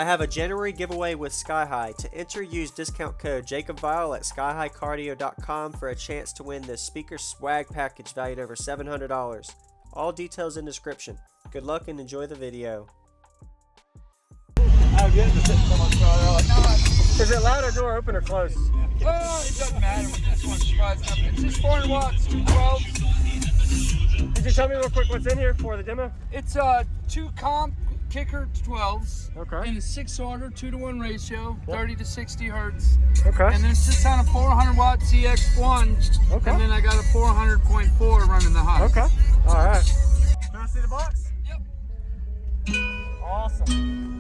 I have a January giveaway with Sky High. To enter, use discount code JacobViral at skyhighcardio.com for a chance to win this speaker swag package valued over $700. All details in description. Good luck and enjoy the video. Is it loud or door open or closed? It doesn't matter. We just want to surprise them. It's just 400 watts, 212s. Could you tell me real quick what's in here for the demo? It's 2 comp kicker 12s. Okay. In a 6-order, 2-to-1 ratio, 30 to 60 hertz. Okay. And then it's just on a 400 watt CX1. Okay. And then I got a 400.4 running the high. Okay. All right. Can I see the box? Yep. Awesome.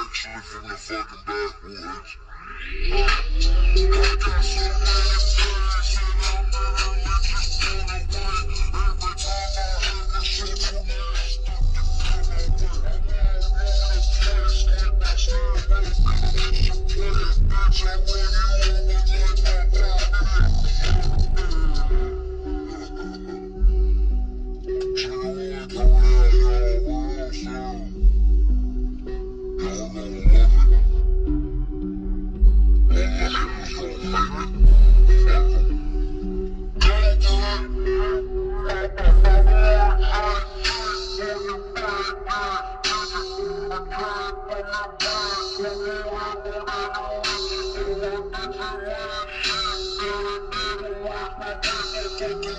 Actually from the fucking backwoods. Y'all gonna love it. Understand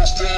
that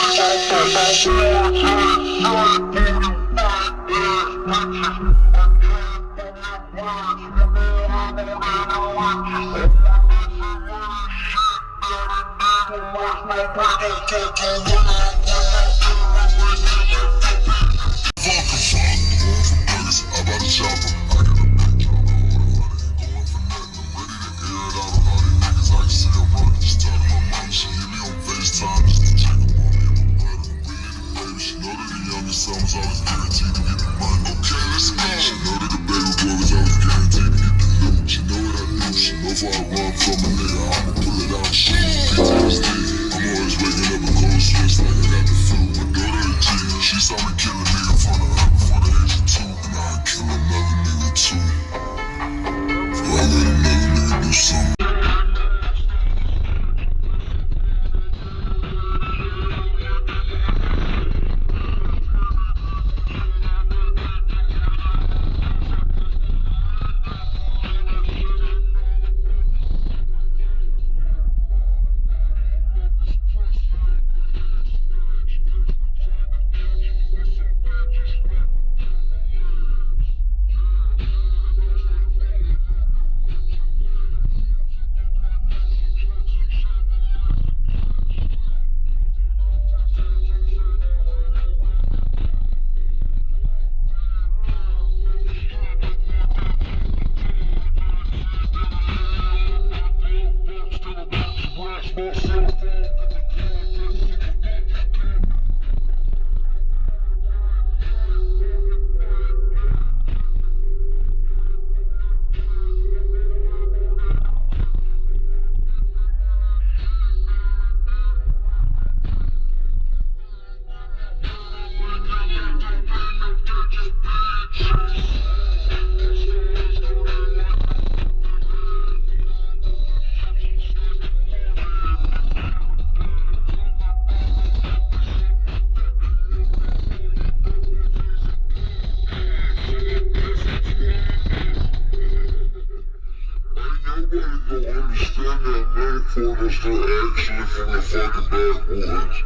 metaphors are actually from the fucking backwoods. Nobody gonna understand that metaphor unless they're actually from the fucking backwoods.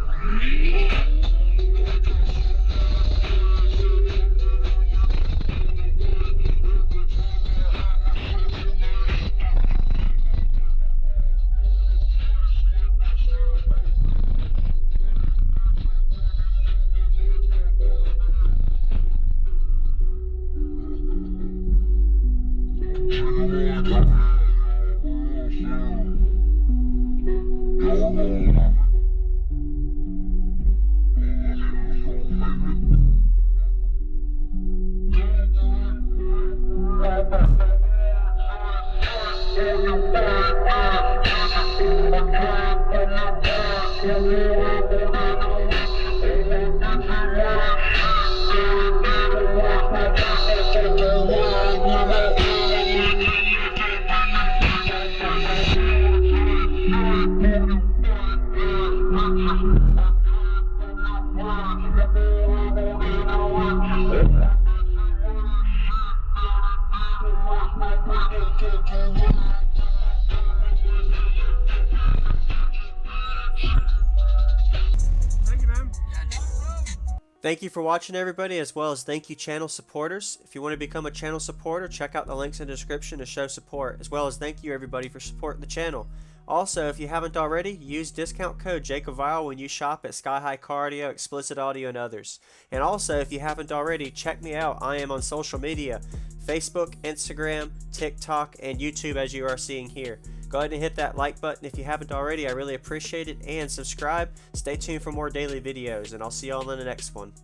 Thank you for watching, everybody, as well as thank you channel supporters. If you want to become a channel supporter, check out the links in the description to show support, as well as thank you everybody for supporting the channel. Also, if you haven't already, use discount code JacobViral when you shop at Sky High Cardio, Explicit Audio, and others. And also, if you haven't already, check me out. I am on social media, Facebook, Instagram, TikTok, and YouTube, as you are seeing here. Go ahead and hit that like button if you haven't already. I really appreciate it. And subscribe. Stay tuned for more daily videos, and I'll see y'all in the next one.